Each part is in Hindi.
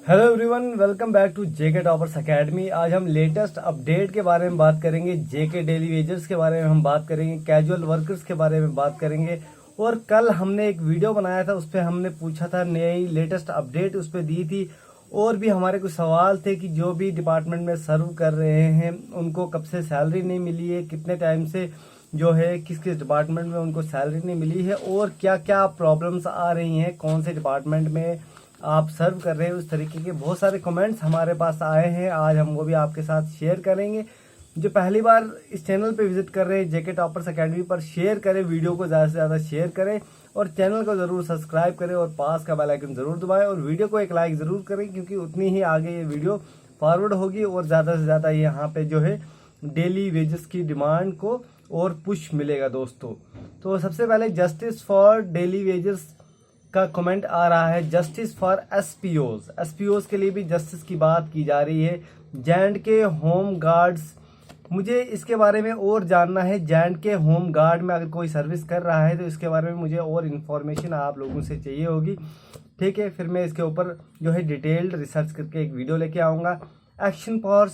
Hello everyone, welcome back to JK Toppers Academy. आज हम लेटेस्ट अपडेट के बारे में बात करेंगे, जेके डेली वेजर्स के बारे में हम बात करेंगे, कैजुअल वर्कर्स के बारे में बात करेंगे। और कल हमने एक वीडियो बनाया था, उस पर हमने पूछा था, नई लेटेस्ट अपडेट उस पर दी थी। और भी हमारे कुछ सवाल थे कि जो भी डिपार्टमेंट में सर्व कर रहे हैं उनको कब से सैलरी नहीं मिली है, कितने टाइम से जो है किस किस डिपार्टमेंट में उनको सैलरी नहीं मिली है, और क्या क्या प्रॉब्लम्स आ रही हैं, कौन से डिपार्टमेंट में आप सर्व कर रहे हैं। उस तरीके के बहुत सारे कमेंट्स हमारे पास आए हैं, आज हम वो भी आपके साथ शेयर करेंगे। जो पहली बार इस चैनल पे विजिट कर रहे हैं जेके टॉपर्स एकेडमी पर, शेयर करें, वीडियो को ज़्यादा से ज़्यादा शेयर करें और चैनल को ज़रूर सब्सक्राइब करें और पास का बेल आइकन ज़रूर दबाएं और वीडियो को एक लाइक ज़रूर करें, क्योंकि उतनी ही आगे ये वीडियो फॉरवर्ड होगी और ज़्यादा से ज़्यादा यहाँ पे जो है डेली वेजेस की डिमांड को और पुश मिलेगा दोस्तों। तो सबसे पहले जस्टिस फॉर डेली वेजेस का कमेंट आ रहा है, जस्टिस फॉर एसपीओज के लिए भी जस्टिस की बात की जा रही है। जैंड के होम गार्ड्स, मुझे इसके बारे में और जानना है। जैंड के होम गार्ड में अगर कोई सर्विस कर रहा है तो इसके बारे में मुझे और इन्फॉर्मेशन आप लोगों से चाहिए होगी, ठीक है। फिर मैं इसके ऊपर जो है डिटेल्ड रिसर्च करके एक वीडियो लेके आऊँगा। एक्शन फॉर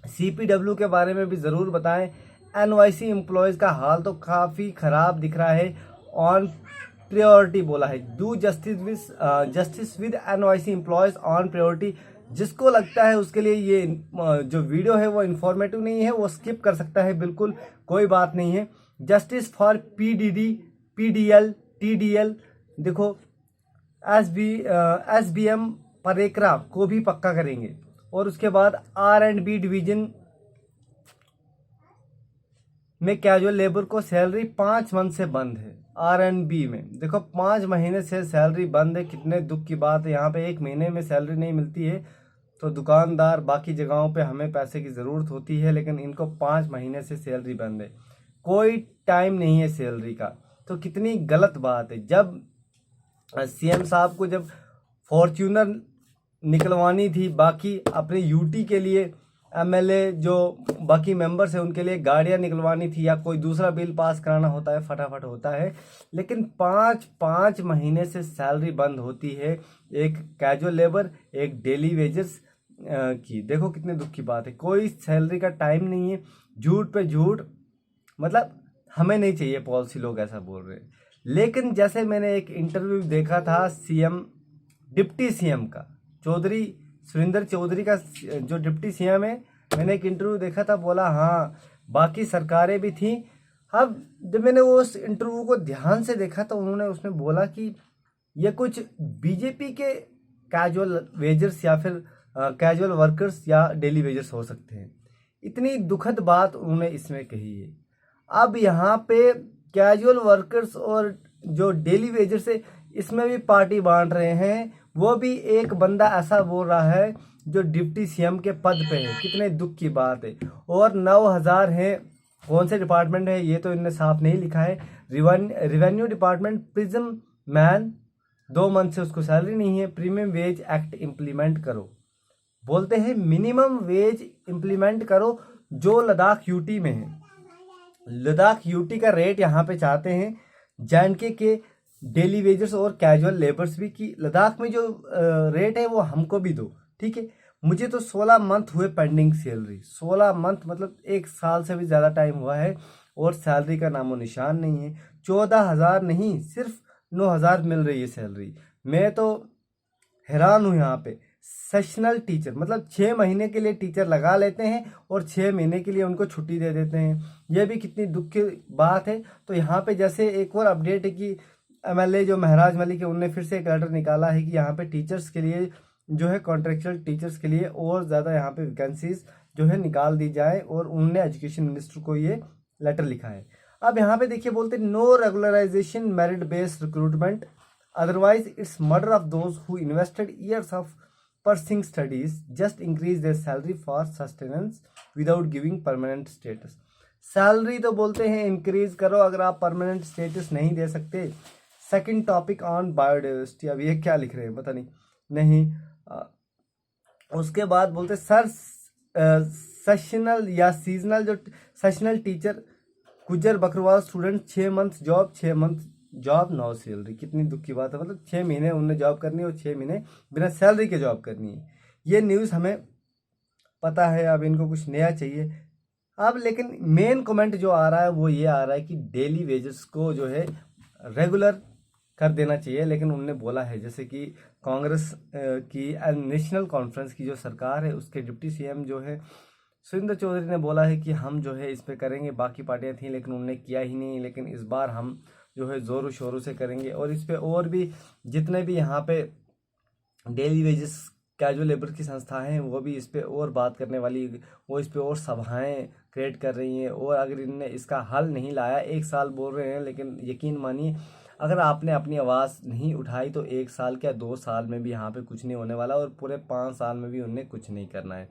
सीपीडब्ल्यू के बारे में भी ज़रूर बताएं। एनवाईसी एम्प्लॉयज़ का हाल तो काफ़ी ख़राब दिख रहा है। ऑन प्रायोरिटी बोला है, do justice with NYC employees on priority. जिसको लगता है उसके लिए ये जो वीडियो है वो इन्फॉर्मेटिव नहीं है, वो स्किप कर सकता है, बिल्कुल कोई बात नहीं है। Justice for PDD, PDL, TDL, देखो एसबीएम परेकरा को भी पक्का करेंगे। और उसके बाद R&B डिवीजन में कैजुअल लेबर को सैलरी 5 मंथ से बंद है। R&B में देखो 5 महीने से सैलरी बंद है, कितने दुख की बात है। यहाँ पे 1 महीने में सैलरी नहीं मिलती है तो दुकानदार, बाकी जगहों पे हमें पैसे की ज़रूरत होती है, लेकिन इनको 5 महीने से सैलरी बंद है, कोई टाइम नहीं है सैलरी का। तो कितनी गलत बात है। जब सीएम साहब को जब फॉर्च्यूनर निकलवानी थी, बाकी अपने यूटी के लिए एमएलए जो बाकी मेंबर्स हैं उनके लिए गाड़ियां निकलवानी थी, या कोई दूसरा बिल पास कराना होता है, फटाफट होता है। लेकिन 5 महीने से सैलरी बंद होती है, एक कैजुअल लेबर, एक डेली वेजेस की। देखो कितने दुख की बात है, कोई सैलरी का टाइम नहीं है। झूठ पे झूठ, मतलब हमें नहीं चाहिए पॉलिसी, लोग ऐसा बोल रहे हैं। लेकिन जैसे मैंने एक इंटरव्यू देखा था सीएम, डिप्टी सीएम का, चौधरी सुरेंद्र चौधरी का, जो डिप्टी सीएम है, मैंने एक इंटरव्यू देखा था, बोला हाँ बाकी सरकारें भी थी। अब जब मैंने उस इंटरव्यू को ध्यान से देखा तो उन्होंने उसमें बोला कि ये कुछ बीजेपी के कैजुअल वेजर्स या फिर कैजुअल वर्कर्स या डेली वेजर्स हो सकते हैं। इतनी दुखद बात उन्होंने इसमें कही है। अब यहाँ पे कैजुअल वर्कर्स और जो डेली वेजर्स है, इसमें भी पार्टी बांट रहे हैं। वो भी एक बंदा ऐसा बोल रहा है जो डिप्टी सीएम के पद पे है, कितने दुख की बात है। और 9,000 हैं, कौन से डिपार्टमेंट है ये तो इनने साफ नहीं लिखा है। Revenue department, prism man, 2 month से उसको सैलरी नहीं है। प्रीमियम वेज एक्ट इम्प्लीमेंट करो, बोलते हैं मिनिमम वेज इम्प्लीमेंट करो जो लद्दाख यूटी में है। लद्दाख यूटी का रेट यहाँ पे चाहते हैं JNK के डेली वेजर्स और कैजुअल लेबर्स भी, कि लद्दाख में जो रेट है वो हमको भी दो, ठीक है। मुझे तो 16 मंथ हुए पेंडिंग सैलरी, 16 मंथ मतलब 1 साल से भी ज़्यादा टाइम हुआ है और सैलरी का नामो निशान नहीं है। 14,000 नहीं, सिर्फ 9,000 मिल रही है सैलरी। मैं तो हैरान हूँ यहाँ पे। सेशनल टीचर मतलब 6 महीने के लिए टीचर लगा लेते हैं और 6 महीने के लिए उनको छुट्टी दे देते हैं, यह भी कितनी दुख की बात है। तो यहाँ पे जैसे एक और अपडेट है कि एमएलए जो महराज मलिक है, उनने फिर से एक लेटर निकाला है कि यहाँ पे टीचर्स के लिए जो है, कॉन्ट्रेक्चुअल टीचर्स के लिए और ज़्यादा यहाँ पे वैकेंसीज जो है निकाल दी जाए, और उनने एजुकेशन मिनिस्टर को ये लेटर लिखा है। अब यहाँ पे देखिए, बोलते no regularisation merit based recruitment, otherwise it's murder of those who invested years of pursuing studies, just increase their salary for sustenance without giving permanent status। Salary तो बोलते हैं इंक्रीज करो, अगर आप परमानेंट स्टेटस नहीं दे सकते। सेकंड टॉपिक ऑन बायोडाइवर्सिटी, अब ये क्या लिख रहे हैं पता नहीं। उसके बाद बोलते सर सेशनल या सीजनल, जो sessional teacher Gujjar Bakarwal student 6 month job 6 month job no salary, कितनी दुख की बात है। मतलब 6 महीने उनने जॉब करनी है और 6 महीने बिना सैलरी के जॉब करनी है। ये न्यूज़ हमें पता है, अब इनको कुछ नया चाहिए। अब लेकिन मेन कमेंट जो आ रहा है वो ये आ रहा है कि डेली वेजेस को जो है रेगुलर कर देना चाहिए। लेकिन उनने बोला है, जैसे कि कांग्रेस की नेशनल कॉन्फ्रेंस की जो सरकार है उसके डिप्टी सीएम जो है सुरेंद्र चौधरी ने बोला है कि हम जो है इस पे करेंगे। बाकी पार्टियां थी लेकिन उन्होंने किया ही नहीं, लेकिन इस बार हम जो है ज़ोरों शोरों से करेंगे। और इस पे और भी जितने भी यहाँ पे डेली वेजेस कैजुअल लेबर की संस्थाएं हैं वो भी इस पे और बात करने वाली, वो इस पे और सभाएं क्रिएट कर रही हैं। और अगर इनने इसका हल नहीं लाया, 1 साल बोल रहे हैं, लेकिन यकीन मानिए अगर आपने अपनी आवाज़ नहीं उठाई तो 1 साल क्या 2 साल में भी यहाँ पे कुछ नहीं होने वाला, और पूरे 5 साल में भी उन्हें कुछ नहीं करना है।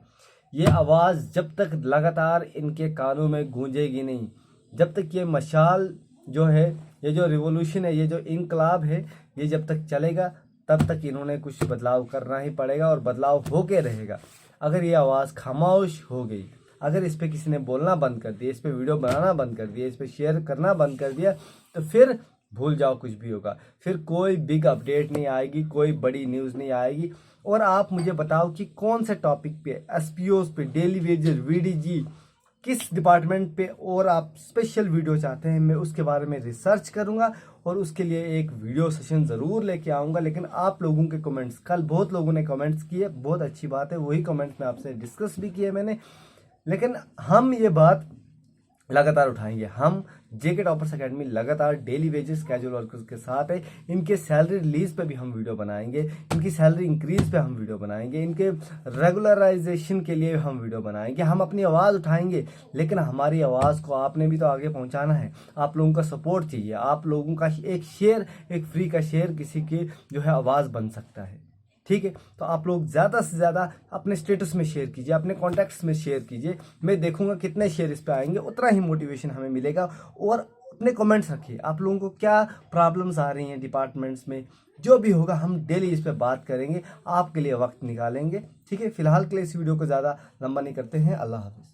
ये आवाज़ जब तक लगातार इनके कानों में गूंजेगी नहीं, जब तक ये मशाल जो है, ये जो रिवॉल्यूशन है, ये जो इनकलाब है, ये जब तक चलेगा तब तक इन्होंने कुछ बदलाव करना ही पड़ेगा और बदलाव होके रहेगा। अगर ये आवाज़ खामोश हो गई, अगर इस पे किसी ने बोलना बंद कर दिया, इस पे वीडियो बनाना बंद कर दिया, इस पे शेयर करना बंद कर दिया, तो फिर भूल जाओ कुछ भी होगा। फिर कोई बिग अपडेट नहीं आएगी, कोई बड़ी न्यूज़ नहीं आएगी। और आप मुझे बताओ कि कौन से टॉपिक पे, एसपीओस पे, डेली वेजेस, वीडीजी, किस डिपार्टमेंट पे और आप स्पेशल वीडियो चाहते हैं, मैं उसके बारे में रिसर्च करूंगा और उसके लिए एक वीडियो सेशन ज़रूर लेके आऊँगा। लेकिन आप लोगों के कमेंट्स, कल बहुत लोगों ने कमेंट्स किए, बहुत अच्छी बात है, वही कमेंट्स में आपसे डिस्कस भी किए मैंने। लेकिन हम ये बात लगातार उठाएंगे। हम जेके टॉपर्स एकेडमी लगातार डेली वेजेस कैजुअल वर्कर्स के साथ है। इनके सैलरी रिलीज पे भी हम वीडियो बनाएंगे, इनकी सैलरी इंक्रीज पे हम वीडियो बनाएंगे, इनके रेगुलराइजेशन के लिए हम वीडियो बनाएंगे। हम अपनी आवाज़ उठाएंगे, लेकिन हमारी आवाज़ को आपने भी तो आगे पहुंचाना है। आप लोगों का सपोर्ट चाहिए, आप लोगों का एक शेयर, एक फ्री का शेयर किसी की जो है आवाज़ बन सकता है। ठीक है, तो आप लोग ज़्यादा से ज़्यादा अपने स्टेटस में शेयर कीजिए, अपने कॉन्टैक्ट्स में शेयर कीजिए। मैं देखूंगा कितने शेयर इस पे आएंगे, उतना ही मोटिवेशन हमें मिलेगा। और अपने कमेंट्स रखिए, आप लोगों को क्या प्रॉब्लम्स आ रही हैं डिपार्टमेंट्स में, जो भी होगा हम डेली इस पे बात करेंगे, आपके लिए वक्त निकालेंगे। ठीक है, फिलहाल के लिए इस वीडियो को ज़्यादा लंबा नहीं करते हैं। अल्लाह हाफिज़।